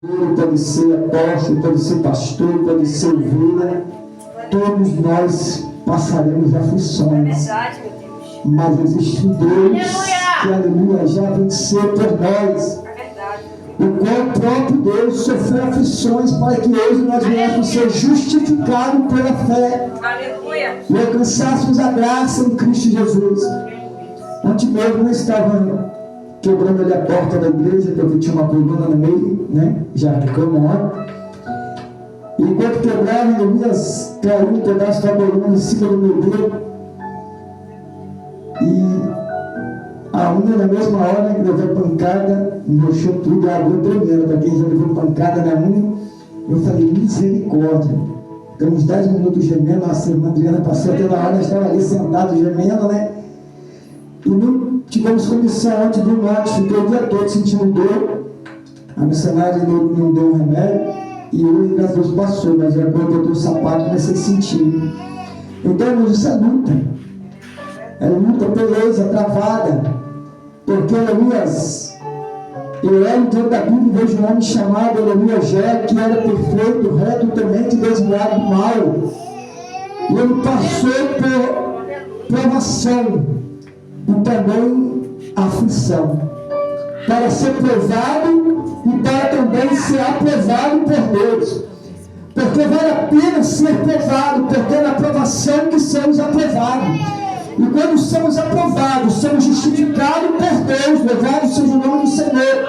pode ser apóstolo, pode ser pastor, pode ser ovelha, todos nós passaremos aflições. É verdade, meu Deus. Mas existe um Deus que, aleluia, já venceu por nós. É verdade. O qual o próprio Deus sofreu aflições para que hoje nós viéssemos ser justificados pela fé. Aleluia. E alcançássemos a graça em Cristo Jesus. Ontem mesmo eu estava quebrando ali a porta da igreja, porque tinha uma coluna no meio, né? Já ficamos ontem. E enquanto quebrava, Elias caiu um pedaço da coluna em cima do meu dedo. E a unha, na mesma hora que levei pancada, mexeu tudo, abriu tremendo. Para quem já levou pancada na unha, eu falei, misericórdia. Então, uns 10 minutos gemendo, a irmã Adriana passou toda hora, nós estávamos ali sentados gemendo, né? E não tivemos comissão ontem do norte, fiquei o dia todo sentindo dor. A missionária não deu um remédio. E hoje, graças a Deus, passou, mas já quando eu estou o sapato, comecei a sentir. Então, irmãos, isso é luta. É luta, beleza, travada. Porque, aleluias, eu olho dentro da Bíblia e vejo um homem chamado, aleluia, Jé, que era perfeito, reto, temente, desviado do mal. E ele passou por provação e também aflição, para ser provado e para também ser aprovado por Deus. Porque vale a pena ser provado, porque é na provação que somos aprovados. E quando somos aprovados, somos justificados por Deus, louvado seja o nome do Senhor.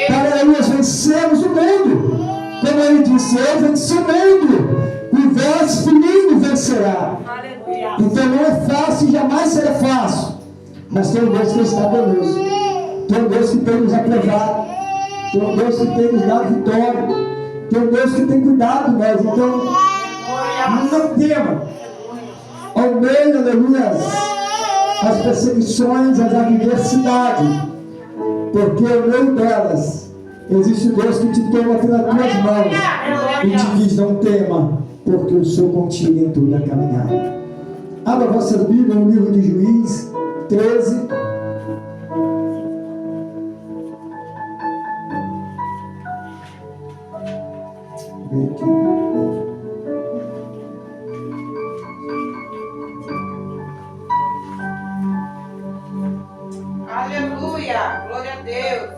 Para nós vencermos o mundo. Como ele disse, eu venci o mundo, e vós, filhinho, vencerá. Então não é fácil e jamais será fácil. Mas tem um Deus que está conosco. Tem um Deus que tem nos aprovado. Tem um Deus que tem nos dado vitória. Tem um Deus que tem cuidado de nós. Então, não tema. Ao meio, aleluia, as perseguições, as adversidades. Porque ao meio delas, existe Deus que te toma pelas tuas mãos. E te diz, não tema, porque eu sou contigo em toda a caminhada. Abra a vossa Bíblia no livro de Juízes 13. Vem aqui. Aleluia! Glória a Deus!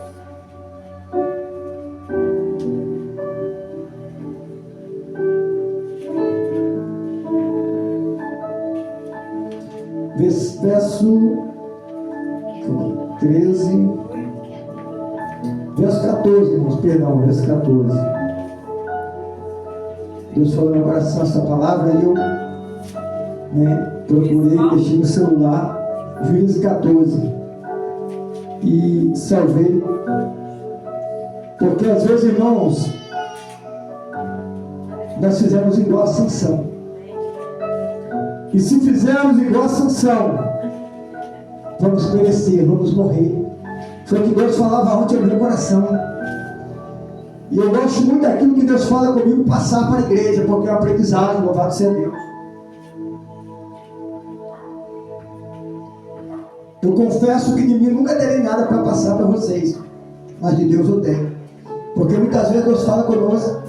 Verso 13, verso 14, irmãos, perdão, verso 14. Deus falou no meu coração essa palavra e eu procurei, deixei no celular, Juízes 14, e salvei. Porque às vezes, irmãos, nós fizemos igual a Sansão. E se fizermos igual a Sansão, vamos perecer, vamos morrer. Foi o que Deus falava ontem no meu coração. E eu gosto muito daquilo que Deus fala comigo passar para a igreja, porque é um aprendizado, louvado seja Deus. Eu confesso que de mim nunca terei nada para passar para vocês, mas de Deus eu tenho. Porque muitas vezes Deus fala conosco.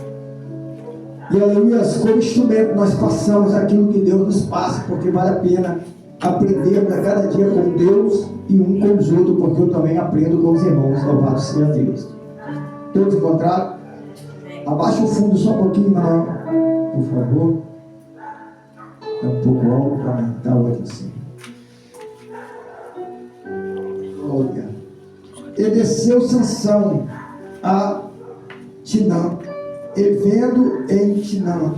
E aleluia, como instrumento nós passamos aquilo que Deus nos passa, porque vale a pena aprendermos a cada dia com Deus e um com os outros, porque eu também aprendo com os irmãos, louvado seja Deus. Todos encontraram? Abaixa o fundo só um pouquinho, não, por favor. É um pouco alto para aumentar o outro assim. Olha, e desceu Sansão a Timnã, e vendo em Timnã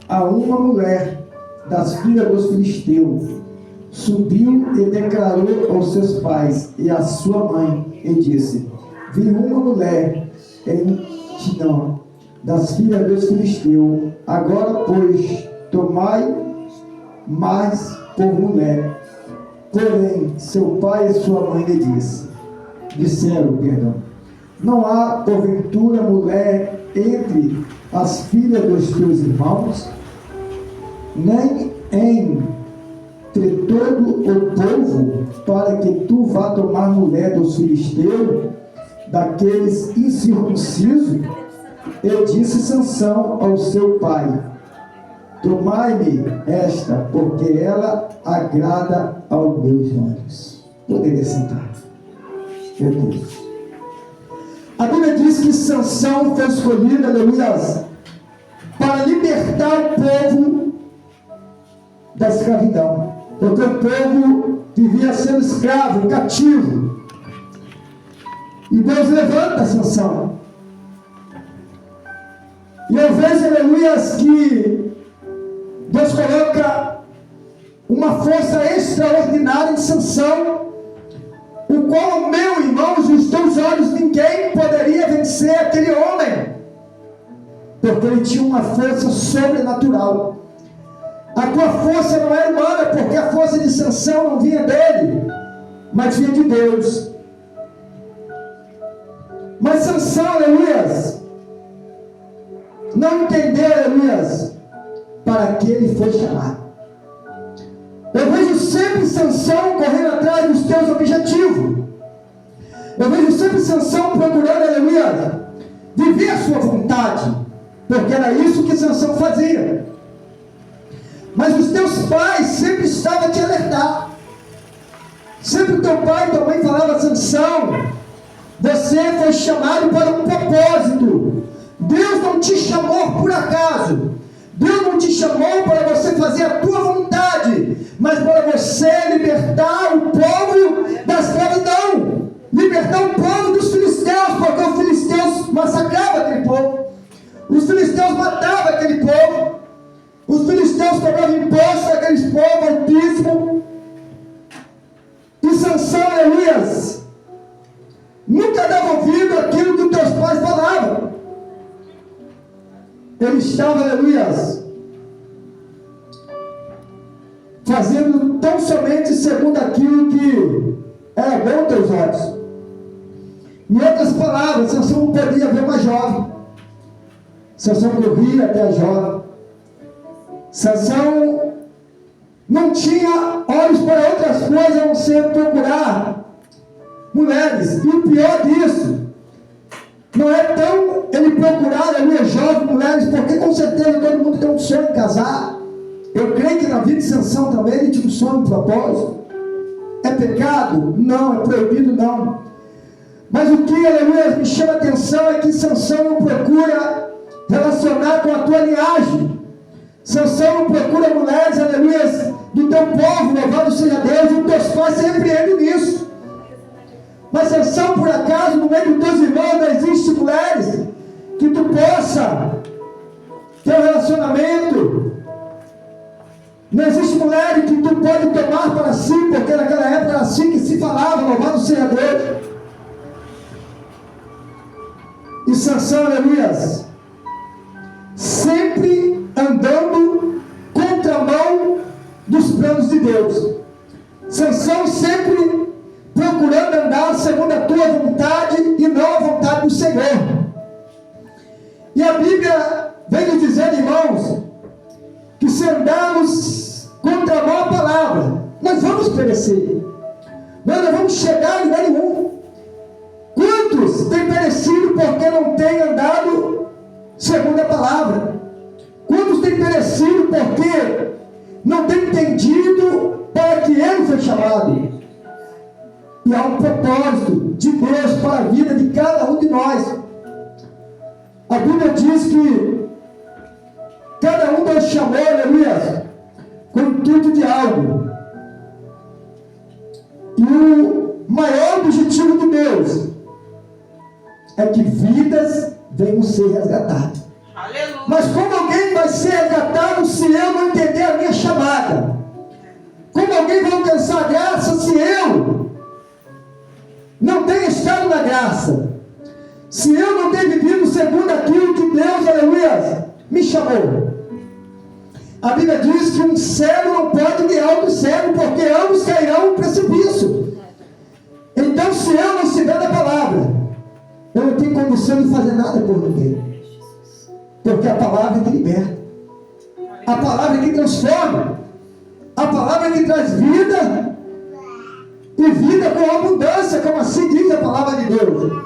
a uma mulher das filhas dos filisteus, subiu e declarou aos seus pais e à sua mãe, e disse: vi uma mulher em Timnã das filhas dos filisteus, agora pois tomai mais por mulher. Porém seu pai e sua mãe lhe disseram, não há porventura mulher entre as filhas dos teus irmãos, nem entre todo o povo, para que tu vá tomar mulher dos filisteus, daqueles incircuncisos? E disse Sansão ao seu pai: tomai-me esta, porque ela agrada aos meus olhos. Poderia sentar. Meu Deus. A Bíblia diz que Sansão foi escolhido, aleluia, para libertar o povo da escravidão. Porque o povo vivia sendo escravo, cativo. E Deus levanta Sansão. E eu vejo, aleluia, que Deus coloca uma força extraordinária em Sansão, o qual, meu irmão, os teus olhos, ninguém poderia vencer aquele homem, porque ele tinha uma força sobrenatural. A tua força não é humana, porque a força de Sansão não vinha dele, mas vinha de Deus. Mas Sansão, aleluia, não entendeu, aleluia, para que ele foi chamado. Eu vejo sempre Sansão correndo atrás dos teus objetivos. Eu vejo sempre Sansão procurando, aleluia, viver a sua vontade, porque era isso que Sansão fazia. Mas os teus pais sempre estavam a te alertar. Sempre teu pai e tua mãe falavam: Sansão, você foi chamado para um propósito. Deus não te chamou por acaso. Deus não te chamou para você fazer a tua vontade, mas para você libertar o povo da escravidão, libertar o povo dos filisteus, porque os filisteus massacravam aquele povo, os filisteus matavam aquele povo, os filisteus cobravam imposto daqueles povos altíssimos. E Sansão, aleluia, nunca dava ouvido àquilo que os teus pais falavam. Ele estava, aleluia, fazendo tão somente segundo aquilo que era bom aos teus olhos. Em outras palavras, Sansão não podia ver uma jovem. Sansão corria até a jovem. Sansão não tinha olhos para outras coisas a não ser procurar mulheres. E o pior disso, não é tão ele procurar, aleluia, jovens, mulheres, porque com certeza todo mundo tem um sonho em casar. Eu creio que na vida de Sansão também ele tinha um sonho, um propósito. É pecado? Não. É proibido? Não. Mas o que, aleluia, me chama a atenção é que Sansão não procura relacionar com a tua linhagem. Sansão não procura mulheres, aleluia, do teu povo, louvado seja Deus, e os teus pais se repreendem nisso. Mas Sansão, por acaso, no meio dos teus irmãos, não existe mulheres que tu possa ter um relacionamento? Não existe mulher que tu pode tomar para si, porque naquela época era assim que se falava, louvado seja Deus. E Sansão, aleluia, sempre andando contramão dos planos de Deus. Sansão sempre procurando andar segundo a tua vontade e não a vontade do Senhor. E a Bíblia vem nos dizer, irmãos, que se andarmos contra a má palavra, nós vamos perecer. Nós não vamos chegar em lugar nenhum. Quantos têm perecido porque não têm andado segundo a palavra? Quantos têm perecido porque não têm entendido para que ele foi chamado? E há um propósito de Deus para a vida de cada um de nós. A Bíblia diz que cada um Deus chamou, aleluia, com o intuito de algo. E o maior objetivo de Deus é que vidas venham ser resgatadas. Aleluia. Mas como alguém vai ser resgatado se eu não entender a minha chamada? Como alguém vai alcançar a graça se eu não tenho estado na graça? Se eu não tenho vivido segundo aquilo que Deus, aleluia, me chamou? A Bíblia diz que um cego não pode guiar outro cego, porque ambos cairão no precipício. Então, se eu não estiver na palavra, eu não tenho condição de fazer nada por ninguém, porque a palavra é que liberta, a palavra é que transforma, a palavra é que traz vida, e vida com abundância, como assim diz a palavra de Deus.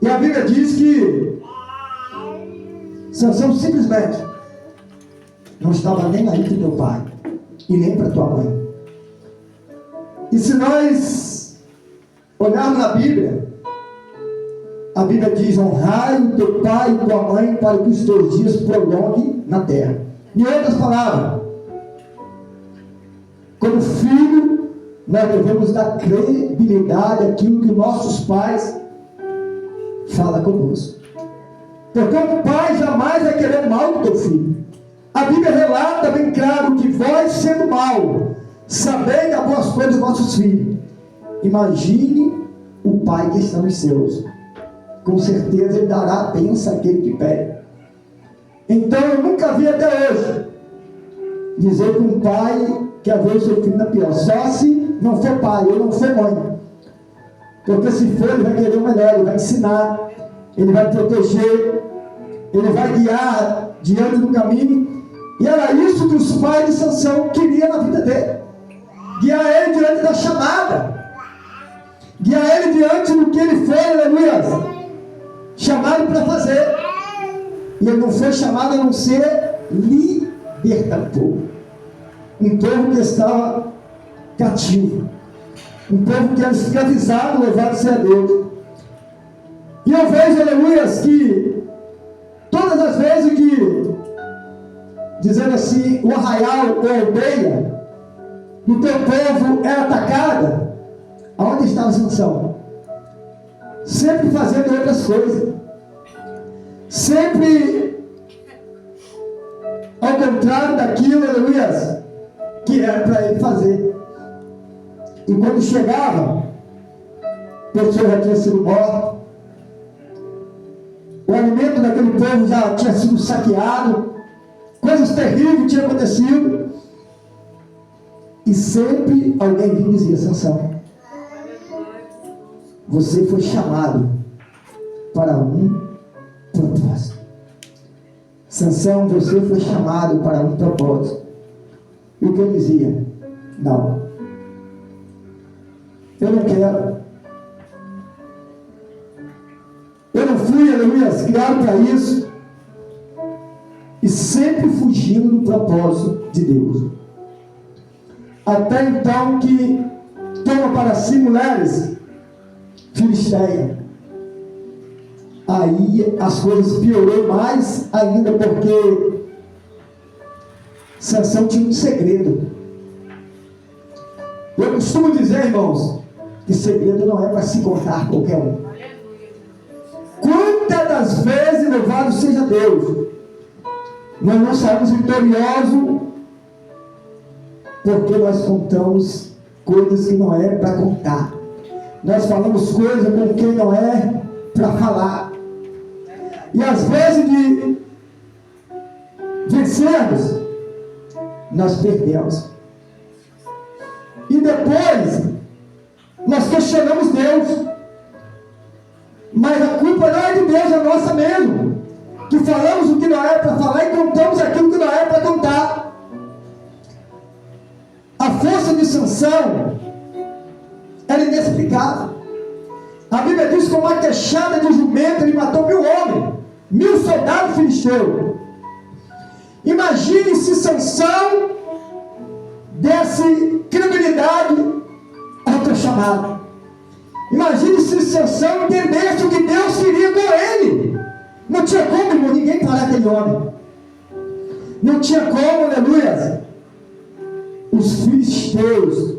E a Bíblia diz que Sansão simplesmente não estava nem aí para o teu pai e nem para tua mãe. E se nós olharmos na Bíblia, a Bíblia diz: honrai o teu pai e tua mãe para que os teus dias prolonguem na terra. Em outras palavras, como filho, nós devemos dar credibilidade àquilo que nossos pais falam conosco. Porque um pai jamais vai querer mal do teu filho. A Bíblia relata bem claro que vós, sendo mal, sabeis das boas coisas dos vossos filhos. Imagine o pai que está nos céus. Com certeza ele dará a bênção àquele que pede. Então eu nunca vi até hoje dizer que um pai quer ver o seu filho na pior. Só se não for pai ou não for mãe. Porque se for, ele vai querer o melhor, ele vai ensinar, ele vai proteger, ele vai guiar diante do caminho. E era isso que os pais de Sansão queriam na vida dele. Guiar ele diante da chamada. Guiar ele diante do que ele foi, aleluia, chamado para fazer. E ele não foi chamado a não ser libertador. Um povo que estava cativo. Um povo que era escravizado, louvado-se a Deus. E eu vejo, aleluia, que todas as vezes que, dizendo assim, o arraial ou a aldeia do teu povo é atacada, aonde estava Sansão? Sempre fazendo outras coisas. Sempre ao contrário daquilo, aleluia, que era para ele fazer. E quando chegava, a pessoa já tinha sido morta, o alimento daquele povo já tinha sido saqueado, coisas terríveis tinham acontecido, e sempre alguém vinha e dizia: Sansão, você foi chamado para um propósito. Sansão, você foi chamado para um propósito. E o que eu dizia? Não, eu não quero. Eu não fui, aleluia, criado para isso. E sempre fugindo do propósito de Deus. Até então que toma para si mulheres filisteias. Aí as coisas piorou mais ainda, porque Sansão tinha um segredo. Eu costumo dizer, irmãos, que segredo não é para se contar qualquer um. Quantas das vezes, louvado seja Deus, nós não saímos vitoriosos porque nós contamos coisas que não é para contar. Nós falamos coisas com quem não é para falar. E às vezes de vencermos, nós perdemos. E depois nós questionamos Deus. Mas a culpa não é de Deus, é nossa mesmo. Que falamos o que não é para falar e contamos aquilo que não é para contar. A força de Sansão era inexplicável. A Bíblia diz que com uma queixada de jumento ele matou 1000 homens, 1000 soldados filisteus. Imagine se Sansão desse credibilidade ao teu chamado. Imagine se Sansão entendesse o que Deus queria com ele. Não tinha como, irmão, ninguém parar aquele homem. Não tinha como, aleluia, os filisteus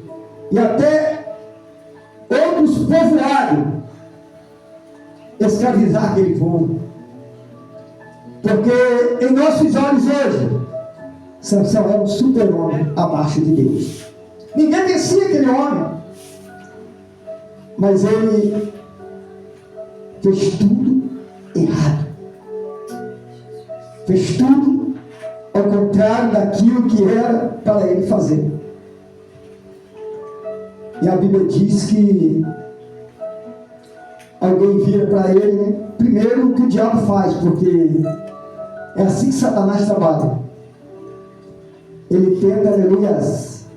e até outros povoados escravizar aquele povo. Porque em nossos olhos hoje, Sansão era um super-homem abaixo de Deus. Ninguém vencia aquele homem. Mas ele fez tudo errado. Fez tudo ao contrário daquilo que era para ele fazer. E a Bíblia diz que alguém vira para ele, né? Primeiro o que o diabo faz, porque é assim que Satanás trabalha. Ele tenta, aleluias,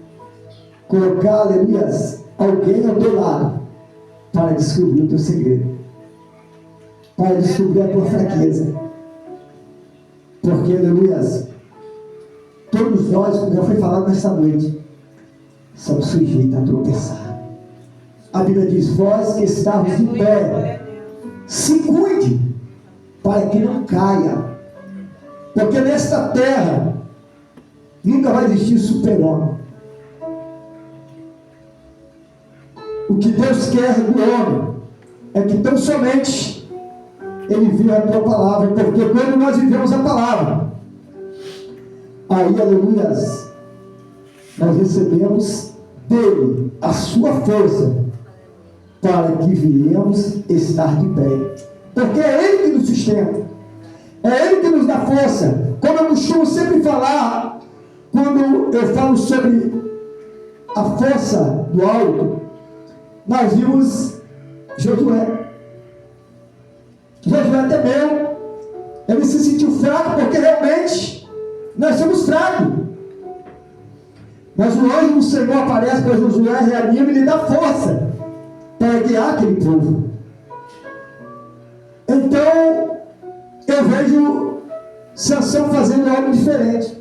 colocar, aleluias, alguém ao teu lado para descobrir o teu segredo, para descobrir a tua fraqueza. Porque, aleluia, todos nós, como já foi falado nesta noite, somos sujeitos a tropeçar. A Bíblia diz: vós que estáis de pé, se cuide, para que não caia. Porque nesta terra, nunca vai existir super-homem. O que Deus quer do homem é que tão somente ele viva a tua palavra, porque quando nós vivemos a palavra, aí, aleluia, nós recebemos dele a sua força para que viemos estar de pé, porque é ele que nos sustenta, é ele que nos dá força. Como eu costumo sempre falar, quando eu falo sobre a força do alto, nós vimos Josué temeu, ele se sentiu fraco, porque realmente nós somos fracos. Mas o anjo do Senhor aparece para Josué, reanima e lhe dá força para guiar aquele povo. Então eu vejo Sansão fazendo algo diferente,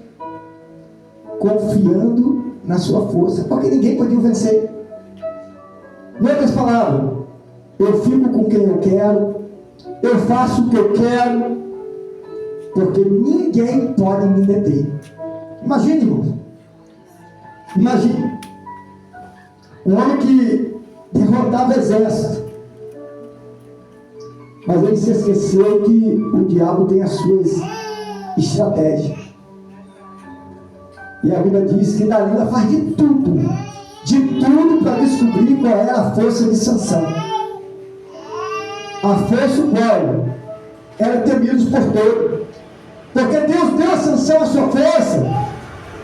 confiando na sua força, porque ninguém podia vencer. Em outras palavras, eu fico com quem eu quero, eu faço o que eu quero, porque ninguém pode me deter. Imagine, irmãos, imagine um homem que derrotava exército, mas ele se esqueceu que o diabo tem as suas estratégias. E a Bíblia diz que Dalila faz de tudo para descobrir qual era a força de Sansão. A força qual era temida por todos, porque Deus deu a Sansão a sua força,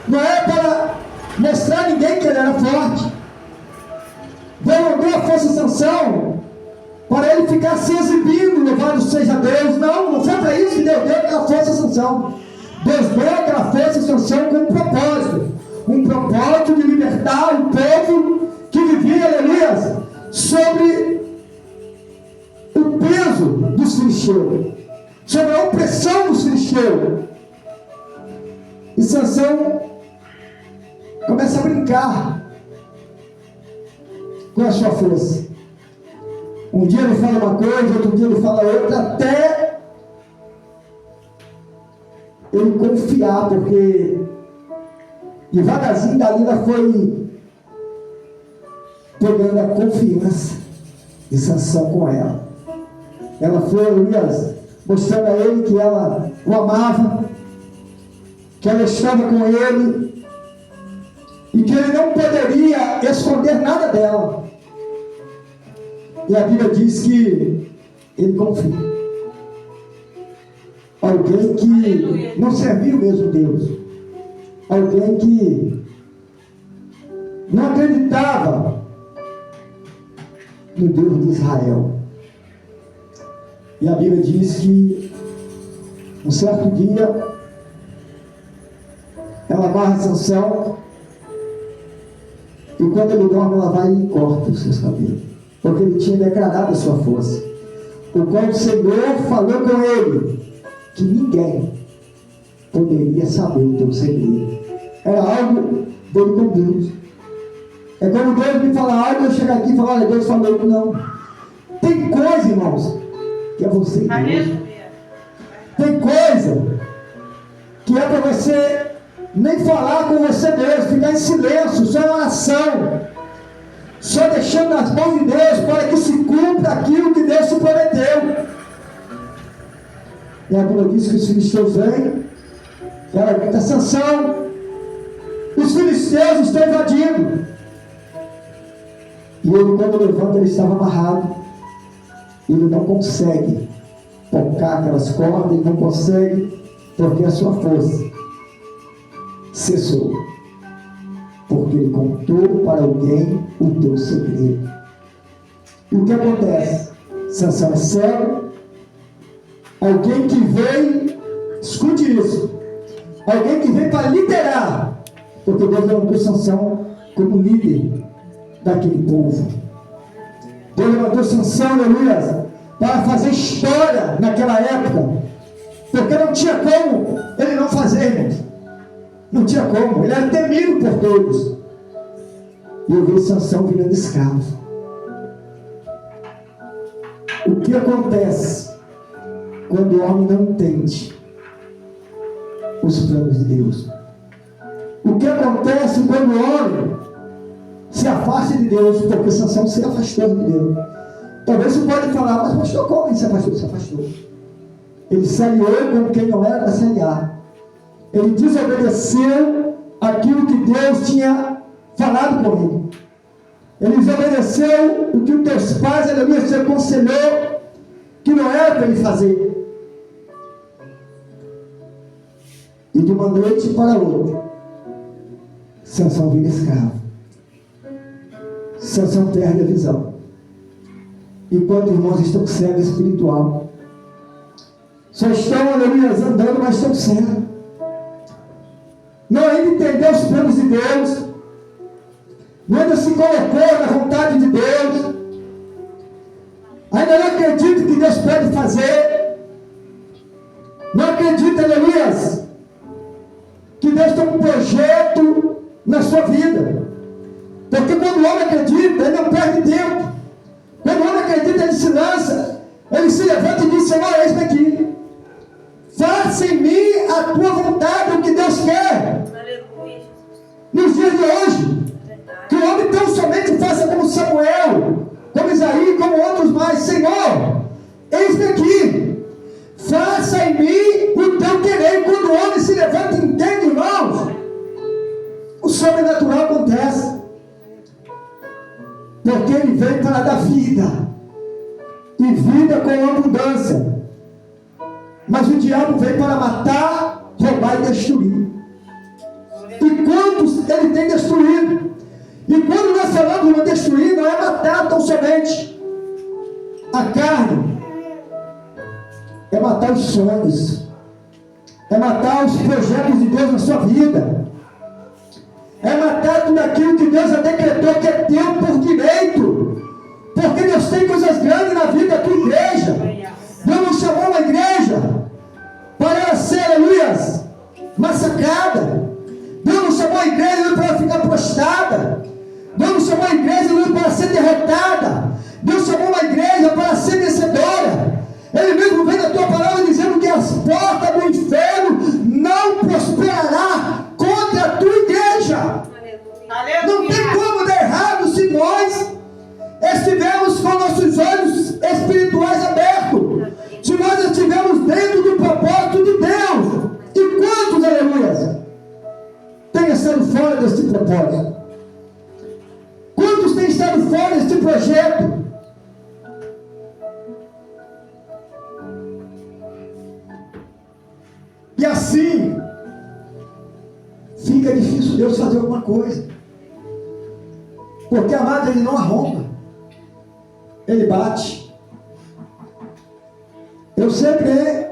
não é para mostrar a ninguém que ele era forte. Deus não deu a força a Sansão para ele ficar se exibindo, louvado seja Deus. Não foi para isso que Deus deu aquela força a Sansão. Deus deu aquela força a Sansão com um propósito de libertar o povo que vivia, aleluia, sobre o peso dos filisteus, sobre a opressão dos filisteus. E Sansão começa a brincar com a sua força. Um dia ele fala uma coisa, outro dia ele fala outra, até ele confiar, porque devagarzinho Dalila foi pegando a confiança de Sansão com ela. Ela foi, aleluia, mostrando a ele que ela o amava, que ela estava com ele e que ele não poderia esconder nada dela. E a Bíblia diz que ele confia. Alguém que não servia o mesmo Deus, alguém que não acreditava no Deus de Israel. E a Bíblia diz que um certo dia ela amarra Sansão, e quando ele dorme ela vai e corta os seus cabelos, porque ele tinha declarado a sua força, o qual o Senhor falou com ele que ninguém poderia saber o teu segredo. Era algo dele com Deus. É como Deus me falar algo, eu chegar aqui e falar: olha, Deus falou que não. Tem coisa, irmãos, que é você e Deus. Tem coisa que é para você nem falar com você mesmo, ficar em silêncio, só em oração, só deixando nas mãos de Deus, para que se cumpra aquilo que Deus te prometeu. E a Bíblia diz que os filisteus vêm, ela grita: Sansão, os filisteus estão invadindo. E ele, quando levanta, ele estava amarrado. Ele não consegue tocar aquelas cordas, ele não consegue, porque a sua força cessou, porque ele contou para alguém o teu segredo. E o que acontece? Sansão é cego. Alguém que veio, escute isso, alguém que veio para liderar, porque Deus levantou Sansão como líder daquele povo. Deus levantou Sansão, aleluia, para fazer história naquela época, Porque não tinha como ele não fazer, irmãos. Não tinha como. Ele era temido por todos. E eu vi Sansão virando escravo. O que acontece quando o homem não entende os planos de Deus? O que acontece quando o homem se afasta de Deus? Porque Sansão se afastou de Deus. Talvez você pode falar, mas pastor, como ele se afastou? Se afastou. Ele se aliou como quem não era para se aliar. Ele desobedeceu aquilo que Deus tinha falado com ele. Ele desobedeceu o que os teus pais, aleluia, se aconselhou que não era para ele fazer. E de uma noite para outra, Sansão vira escravo. Sansão perde a visão. Enquanto irmãos estão cegos espiritual, só estão, aleluia, andando, mas estão cegos. Não ainda entendeu os planos de Deus, não ainda se colocou na vontade de Deus, ainda não acredita que Deus pode fazer, não acredita, aleluia, que Deus tem um projeto na sua vida. Porque quando o homem acredita, ele não perde tempo. Quando o homem acredita, ele se lança, ele se levanta e diz: Senhor, eis-me aqui, faça em mim a tua vontade, o que Deus quer. Aleluia. Nos dias de hoje, que o homem tão somente faça como Samuel, como Isaías, como outros mais: Senhor, eis-me aqui, faça em mim o teu querer. Quando o homem se levanta e entende, irmãos, o sobrenatural acontece. Porque ele veio para dar vida, e vida com abundância. Mas o diabo veio para matar, roubar e destruir. E quantos ele tem destruído? E quando nós falamos de destruir, não é matar tão somente a carne, é matar os sonhos, é matar os projetos de Deus na sua vida, é matar tudo aquilo que Deus já decretou que é teu por direito. Porque Deus tem coisas grandes na vida da tua igreja. Deus não chamou uma igreja para ela ser, aleluia, massacrada. Deus não chamou a igreja para ela ficar prostrada. Deus não chamou a igreja para ser derrotada. Deus chamou uma igreja para ser vencedora. Ele mesmo vem na tua palavra dizendo que as portas do inferno não prosperará contra a tua igreja. Aleluia. Não tem como dar errado se nós estivermos com nossos olhos espirituais abertos, se nós estivermos dentro do propósito de Deus. E quantos, aleluia, têm estado fora deste propósito? Quantos têm estado fora deste projeto? E assim fica difícil Deus fazer alguma coisa. Porque, amado, ele não arromba, ele bate. Eu sempre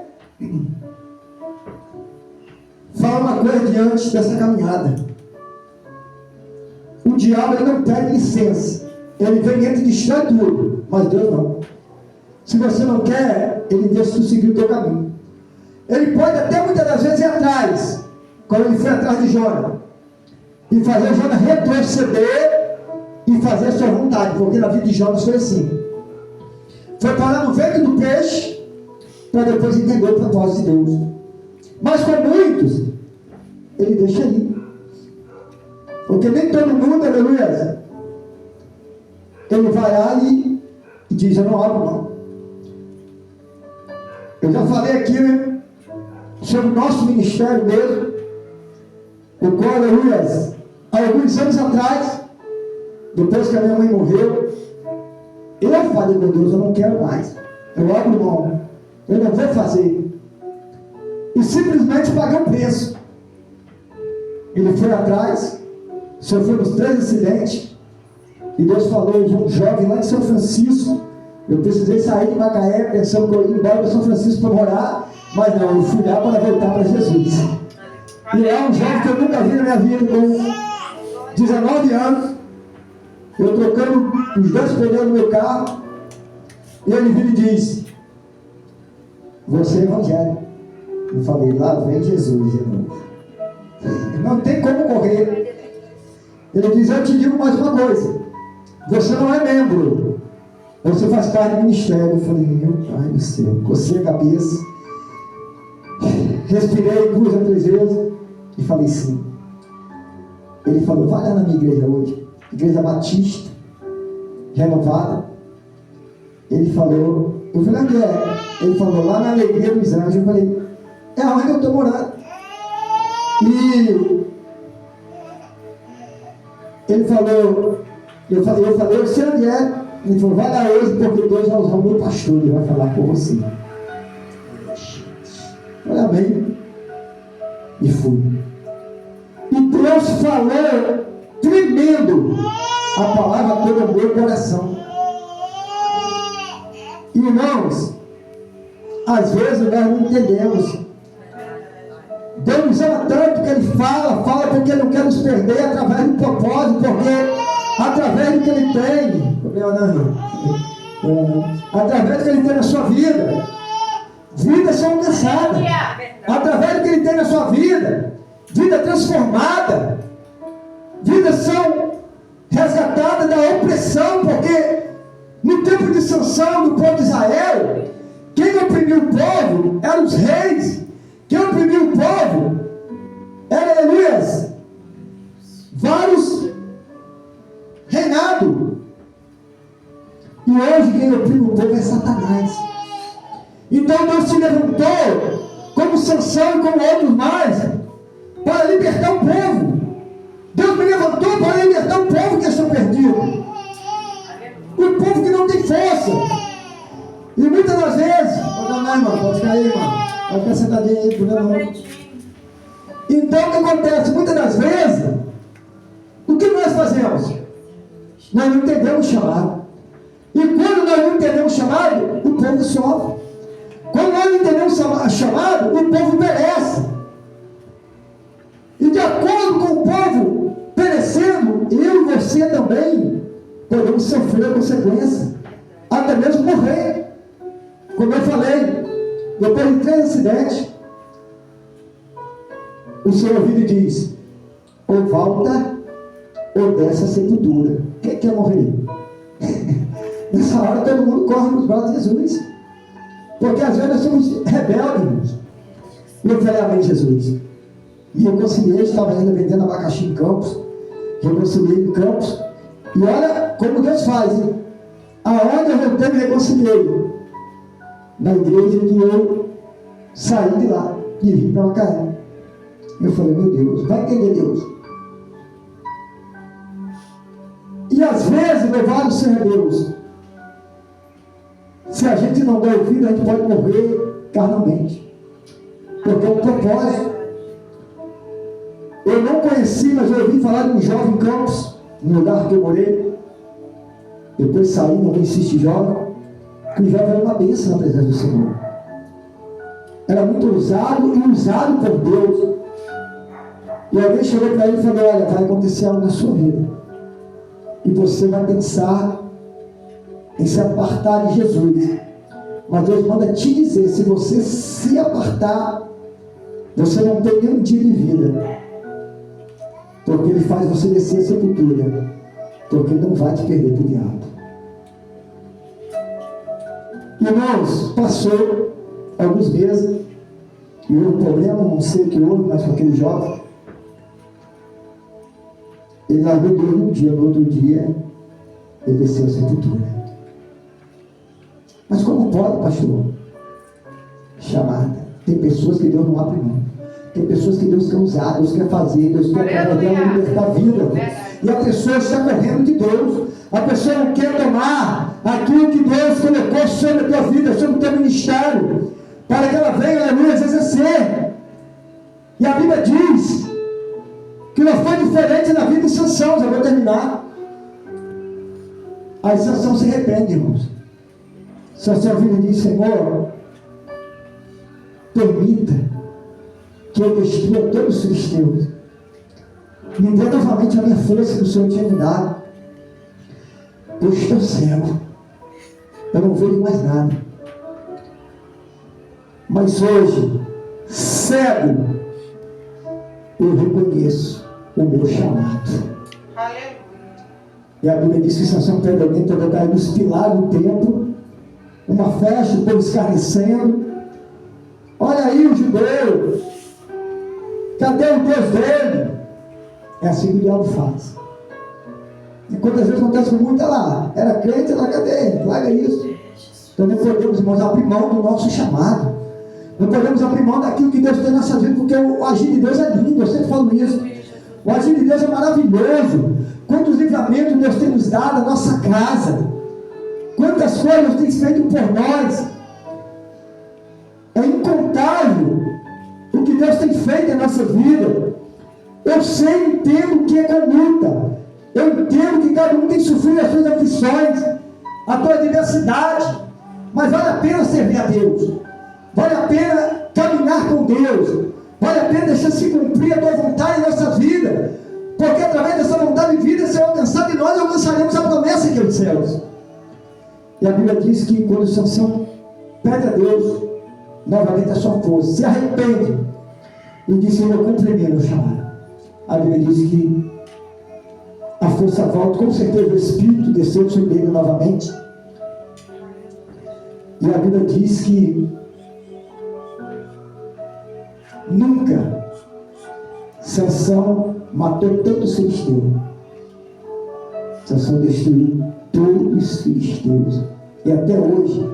falo uma coisa diante dessa caminhada: o diabo, ele não pede licença, ele vem entre e destrói tudo, mas Deus não. Se você não quer, ele deixa tu seguir o teu caminho. Ele pode até muitas das vezes ir atrás, como ele foi atrás de Jonas, e fazer Jonas retroceder e fazer a sua vontade, porque na vida de Jonas foi assim. Foi parar no ventre do peixe, para depois entender o propósito de Deus. Mas com muitos, ele deixa ir. Porque nem todo mundo, aleluia, ele vai lá e diz: eu não abro não. Eu já falei aqui, né, sobre o nosso ministério mesmo, o qual, aleluia, há alguns anos atrás, depois que a minha mãe morreu, eu falei: meu Deus, eu não quero mais, eu abro mão, eu não vou fazer. E simplesmente paguei um preço. Ele foi atrás, sofreu uns 3 acidentes, e Deus falou de um jovem lá em São Francisco. Eu precisei sair de Macaé, pensando que eu ia embora para São Francisco para morar, mas não, eu fui lá para voltar para Jesus. E é um jovem que eu nunca vi na minha vida, com 19 anos, eu trocando os 2 pneus do meu carro, e ele vira e diz: você é evangélico. Eu falei, lá vem Jesus de novo. Não tem como correr. Ele diz, eu te digo mais uma coisa. Você não é membro. Você faz parte do ministério. Eu falei, meu pai do céu. Cocei a cabeça. Respirei 2 ou 3 vezes. E falei sim. Ele falou, vai lá na minha igreja hoje. Igreja Batista. Renovada. Ele falou, eu falei, onde é? Ele falou, lá na Alegria dos Anjos. Eu falei, é onde eu estou morando. E ele falou, eu falei, eu sei onde é. Ele falou, vai lá hoje, porque Deus vai usar o meu pastor, ele vai falar com você. Olha bem. E fui. E Deus falou tremendo a palavra toda no meu coração. Irmãos, às vezes nós não entendemos. Deus nos ama tanto que Ele fala porque Ele não quer nos perder através do propósito, porque através do que Ele tem, através do que Ele tem na sua vida, vidas são alcançadas. Através do que Ele tem na sua vida, vida transformada, vidas são resgatadas da opressão, porque no tempo de Sansão, no povo de Israel, quem oprimiu o povo eram os reis. Quem oprimiu o povo era, aleluias, vários reinados. E hoje quem oprime o povo é Satanás. Então Deus se levantou, como Sansão e como outros mais, para libertar o povo. Deus me levantou para libertar o povo que está perdido. O povo que não tem força. E muitas das vezes, não, irmão, pode ficar aí, irmão. Pode ficar sentadinho aí, por não. Então o que acontece? Muitas das vezes, o que nós fazemos? Nós não entendemos o chamado. E quando nós não entendemos o chamado, o povo sofre. Quando nós não entendemos o chamado, o povo perece. E de acordo com o povo perecendo, eu e você também podemos sofrer a consequência, até mesmo morrer. Como eu falei, depois de 3 acidentes, o Senhor ouvido e diz, ou volta, ou desce a sepultura. Quem quer morrer? Nessa hora todo mundo corre nos braços de Jesus. Porque às vezes nós somos rebeldes. E eu falei, amém, Jesus. E eu conciliei, estava ainda vendendo abacaxi em Campos. Reconciliei em Campos. E olha como Deus faz, hein? Aonde eu voltei, me reconciliei. Na igreja que eu saí de lá e vim para Macaé. Eu falei, meu Deus, vai entender Deus. E às vezes, louvado seja Deus, se a gente não der ouvido, a gente pode morrer carnalmente. Porque é um propósito. Eu não conheci, mas eu ouvi falar de um jovem em Campos, no lugar que eu morei. Depois saí, não conheci este jovem. Que o jovem era uma bênção na presença do Senhor. Era muito ousado e usado por Deus. E alguém chegou para ele e falou, olha, vai acontecer algo na sua vida. E você vai pensar em se apartar de Jesus. Mas Deus manda te dizer, se você se apartar, você não tem nenhum dia de vida. Porque Ele faz você descer a sepultura. Porque Ele não vai te perder para o diabo. Irmãos, passou alguns meses, e houve um problema, não sei o que houve, mas com aquele jovem. Ele largou Deus num dia, no outro dia, ele desceu a sepultura. Mas como pode, pastor? Chamada. Tem pessoas que Deus não abre mão. Tem pessoas que Deus quer usar, Deus quer fazer, Deus quer libertar a vida. E a pessoa está correndo de Deus. A pessoa não quer tomar aquilo que Deus colocou sobre a tua vida, sobre o teu ministério, para que ela venha, aleluia, exercer. E a Bíblia diz que não foi diferente na vida de Sansão. Já vou terminar. Aí Sansão se arrepende, irmãos. Sansão vira e diz, Senhor, permita que eu destrua todos os filisteus. Me dê novamente a minha força que o Senhor tinha me dado. Eu estou cego. Eu não vejo mais nada. Mas hoje, cego, eu reconheço o meu chamado. Aleluia. E a Bíblia diz que Sansão pega alguém para botar nos pilares do templo, uma festa, o povo escarnecendo. Olha aí o judeu, cadê o Deus dele? É assim que o diabo faz. E quantas vezes acontece com muito, lá, era crente, lá, cadê? Larga isso. Então não podemos, irmãos, abrir mão do nosso chamado. Não podemos abrir mão daquilo que Deus tem na nossa vida, porque o agir de Deus é lindo, eu sempre falo isso. O agir de Deus é maravilhoso. Quantos livramentos Deus tem nos dado, a nossa casa. Quantas coisas Deus tem feito por nós. É incontável o que Deus tem feito em nossa vida. Eu sei, entendo o que é conduta. Eu entendo que cada um tem sofrido as suas aflições, a tua adversidade. Mas vale a pena servir a Deus. Vale a pena caminhar com Deus. Vale a pena deixar se cumprir a tua vontade em nossa vida. Porque através dessa vontade de vida será alcançada e nós alcançaremos a promessa que é os céus. E a Bíblia diz que quando Sansão pede a Deus novamente a sua força, se arrepende e diz: Senhor, cumpre meu chamado. A Bíblia diz que a força volta, com certeza o Espírito desceu sobre ele novamente. E a Bíblia diz que nunca Sansão matou tantos filisteus. Sansão destruiu todos os filisteus. E até hoje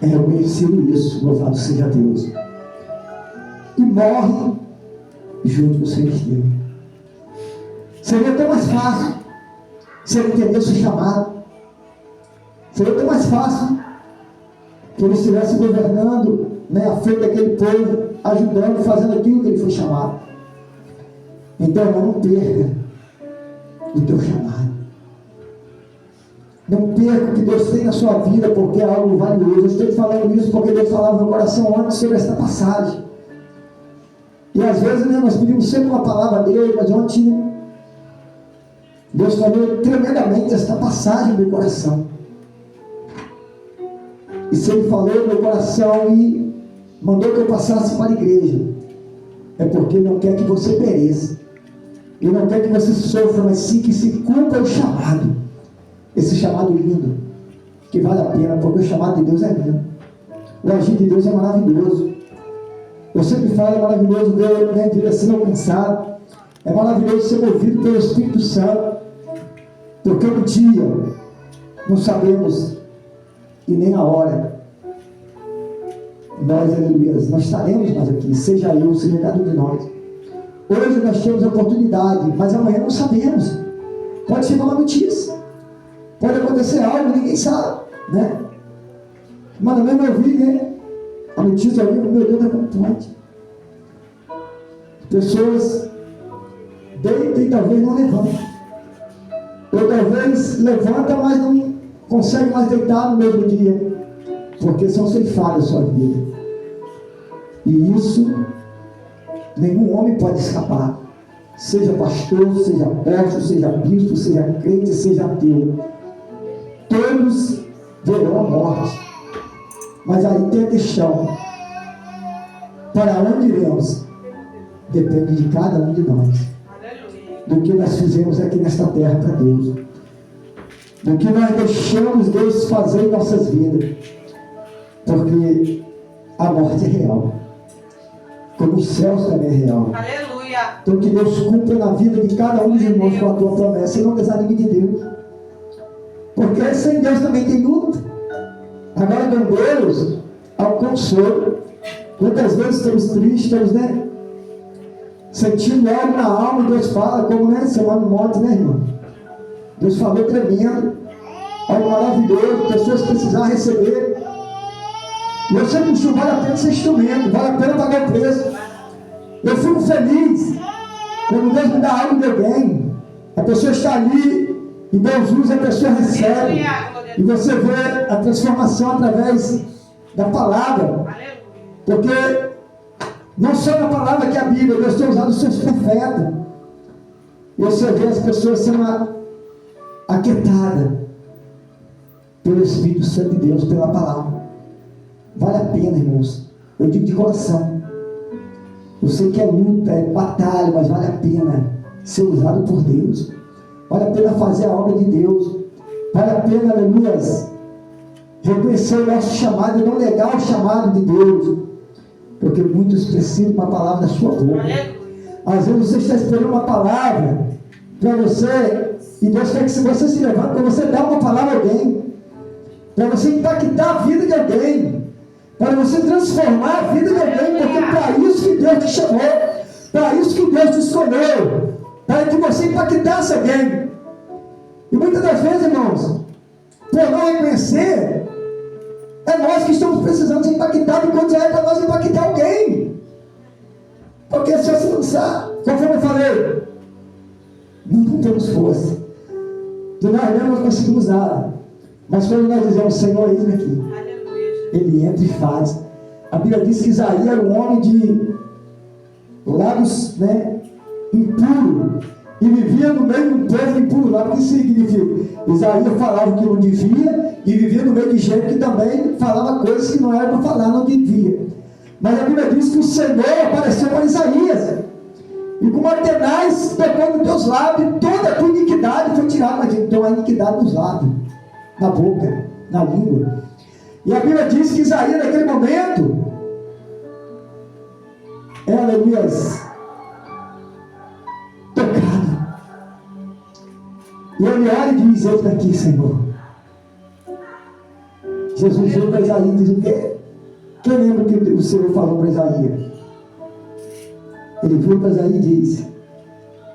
é reconhecido isso, louvado seja Deus. E morre junto com os filisteus. Seria tão mais fácil se ele entendesse o chamado. Seria tão mais fácil que ele estivesse governando, à frente daquele povo, ajudando, fazendo aquilo que ele foi chamado. Então, irmão, não perca o teu chamado. Não perca o que Deus tem na sua vida, porque é algo valioso. Eu estou te falando isso porque Deus falava no meu coração antes sobre esta passagem. E às vezes, nós pedimos sempre uma palavra dele, mas ontem Deus falou tremendamente esta passagem no meu coração. E se Ele falou no meu coração e mandou que eu passasse para a igreja, é porque Ele não quer que você pereça. Ele não quer que você sofra, mas sim que se cumpra o chamado. Esse chamado lindo, que vale a pena, porque o chamado de Deus é lindo. O agir de Deus é maravilhoso. Eu sempre falo, é maravilhoso ver vida sendo alcançado. É maravilhoso ser movido pelo Espírito Santo. Porque um dia não sabemos e nem a hora. Nós, aleluia, nós estaremos mais aqui, seja eu, seja cada um de nós. Hoje nós temos a oportunidade, mas amanhã não sabemos. Pode chegar uma notícia, pode acontecer algo, ninguém sabe, Mas mesmo eu vi, a notícia ali, meu Deus, como pode? Pessoas deitam e talvez não levantam. Ou talvez levanta, mas não consegue mais deitar no mesmo dia, porque são ceifadas a sua vida. E isso nenhum homem pode escapar, seja pastor, seja apóstolo, seja bispo, seja crente, seja ateu. Todos verão a morte. Mas aí tem a questão: para onde iremos? Depende de cada um de nós. Do que nós fizemos aqui nesta terra para Deus, do que nós deixamos Deus fazer em nossas vidas, porque a morte é real, como os céus também é real. Aleluia. Então que Deus cumpra na vida de cada um dos irmãos com a tua promessa, e não desanime de Deus, porque sem Deus também tem luta. Agora com Deus há um consolo. Quantas vezes estamos tristes, estamos, sentindo algo na alma, e Deus fala, como semana morte, irmão? Deus falou tremendo, algo maravilhoso, pessoas precisaram receber. E eu sempre puxo, vale a pena ser instrumento, vale a pena pagar o preço. Eu fico feliz quando Deus me dá algo de alguém, a pessoa está ali e Deus usa, a pessoa recebe, e você vê a transformação através da palavra, porque não só na palavra que é a Bíblia, Deus tem usado os seus profetas. E você vê as pessoas sendo aquietadas pelo Espírito Santo de Deus, pela palavra. Vale a pena, irmãos. Eu digo de coração. Eu sei que é luta, é batalha, mas vale a pena ser usado por Deus. Vale a pena fazer a obra de Deus. Vale a pena, aleluia, reconhecer o nosso chamado e não negar o chamado de Deus. Porque muitos precisam de uma palavra da sua boca. Às vezes você está esperando uma palavra para você, e Deus quer que você se levante para você dar uma palavra a alguém, para você impactar a vida de alguém, para você transformar a vida de alguém, porque é para isso que Deus te chamou, para isso que Deus te escolheu, para que você impactasse alguém. E muitas das vezes, irmãos, por não reconhecer, é nós que estamos precisando ser impactados, enquanto já é para nós impactar alguém. Porque se você lançar, conforme eu falei, não temos força, de nós mesmos não conseguimos nada. Mas quando nós dizemos, Senhor, eis-me aqui, Ele entra e faz. A Bíblia diz que Isaías era um homem de lábios, impuro, e vivia no meio de um povo impuro. Lá, o que significa? Isaías falava o que não devia, e vivia no meio de gente que também falava coisas que não era para falar, não devia. Mas a Bíblia diz que o Senhor apareceu para Isaías, e com uma tenaz tocou nos teus lábios, toda a tua iniquidade foi tirada daqui. Então a iniquidade nos lábios, na boca, na língua. E a Bíblia diz que Isaías naquele momento, aleluia, tocado. E ele olha e diz, eis daqui, Senhor. Jesus veio para Isaías e diz o quê? Quem lembra o que o Senhor falou para Isaías? Ele veio para Isaías e disse,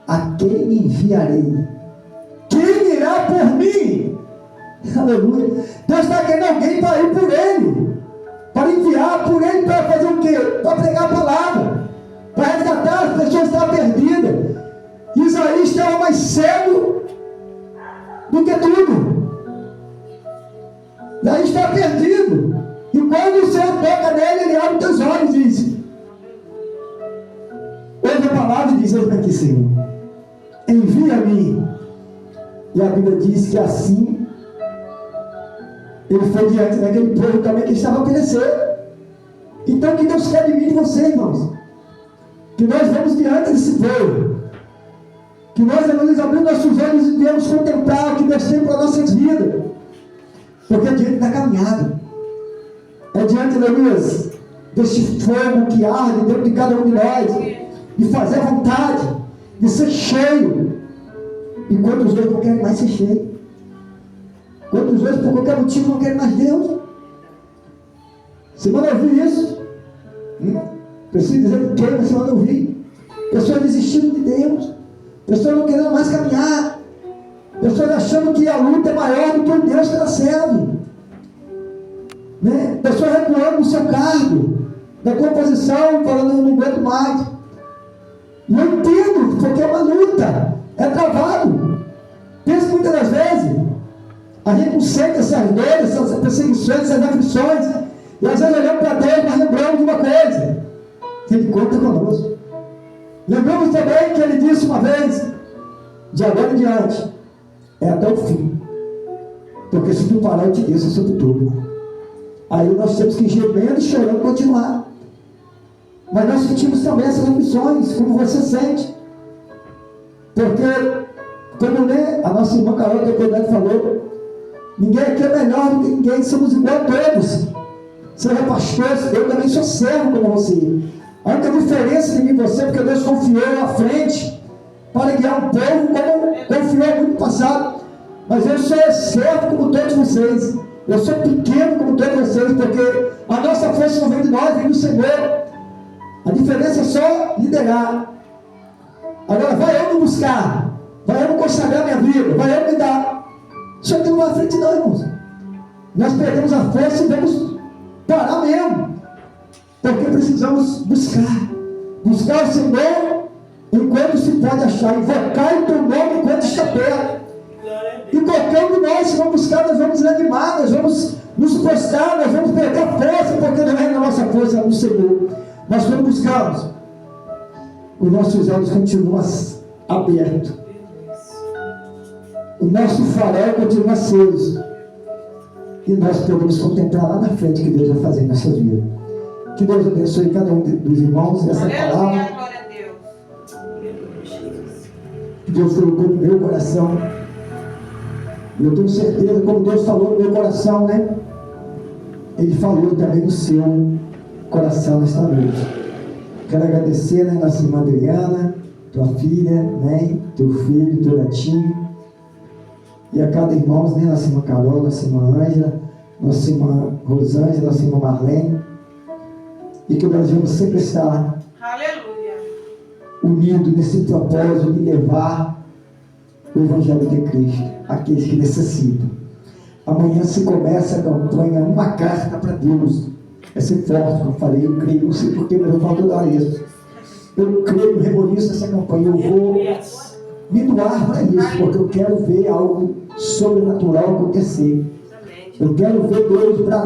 a quem me enviarei? Quem irá por mim? Aleluia. Deus está querendo alguém para ir por Ele, para enviar por Ele, para fazer o quê? Para pregar a palavra, para resgatar as pessoas que estavam perdidas. Isaías estava mais cego do que tudo. Isaías estava perdido. E quando o Senhor toca nele, Ele abre os teus olhos e diz, ouve a palavra e diz, eis aqui, Senhor, envia-me. E a Bíblia diz que assim ele foi diante daquele povo também que estava a perecer. Então o que Deus quer de mim e de você, irmãos? Que nós vamos diante desse povo, que nós abrimos nossos olhos e viemos contemplar o que Deus tem para as nossas vidas. Porque é diante da caminhada, é diante, aleluia, deste fogo que arde dentro de cada um de nós, de fazer a vontade, de ser cheio. E quantos dois não querem mais ser cheio? Quantos dois, por qualquer motivo, não querem mais Deus? Você manda ouvir isso? Preciso dizer que você manda ouvir. Pessoas desistindo de Deus, pessoas não querendo mais caminhar, pessoas achando que a luta é maior do que o Deus que ela serve, pessoas recuando no seu cargo, da composição, falando, eu não aguento mais. Não entendo, porque é uma luta, é travado. Penso muitas das vezes, a gente não sente essas dores, essas perseguições, essas aflições, e às vezes olhamos para Deus, mas lembramos de uma coisa, que Ele conta conosco. Lembramos também que Ele disse uma vez, de agora em diante, é até o fim, porque se tu parar, eu te desço o sepultura. Aí nós temos que ir gemendo e chorando continuar. Mas nós sentimos também essas aflições, como você sente. Porque, como a nossa irmã Carol Teodoro falou, ninguém aqui é melhor do que ninguém, somos igual a todos. Seja pastor, eu também sou servo como você. A única diferença de mim e você, porque Deus confiou à frente para guiar um povo, como confiou muito no passado. Mas eu sou servo como todos vocês. Eu sou pequeno como todos vocês, porque a nossa força não vem de nós, vem do Senhor. A diferença é só liderar. Agora, vai eu me buscar, vai eu me consagrar minha vida, vai eu me dar. Só que não vai à frente não, irmãos. Nós perdemos a força e vamos parar mesmo. Porque precisamos buscar o Senhor enquanto se pode achar, invocar o teu nome enquanto está perto. E qualquer um de nós, se vamos buscar, nós vamos desanimar, nós vamos nos prostrar, nós vamos perder a força, porque não é na nossa força, é no Senhor. Mas quando buscamos, os nossos olhos continuam abertos, o nosso farol continua aceso, e nós podemos contemplar lá na frente o que Deus vai fazer na sua vida. Que Deus abençoe cada um dos irmãos essa palavra. Aleluia, glória a Deus. Que Deus colocou no meu coração. E eu tenho certeza, como Deus falou no meu coração, né? Ele falou também no seu coração nesta noite. Quero agradecer, né, nossa irmã Adriana, tua filha, né, teu filho, teu netinho. E a cada irmão, né, nossa irmã Carol, nossa irmã Ângela, nossa irmã Rosângela, nossa irmã Marlene. E que nós vamos sempre estar Aleluia. unidos nesse propósito de levar o Evangelho de Cristo àqueles que necessitam. Amanhã se começa a campanha Uma Carta para Deus. Vai ser forte, como eu falei, eu creio, não sei porquê, mas eu falo toda hora isso. Eu creio no reboliço dessa campanha. Eu vou me doar para isso, porque eu quero ver algo sobrenatural acontecer. Eu quero ver Deus para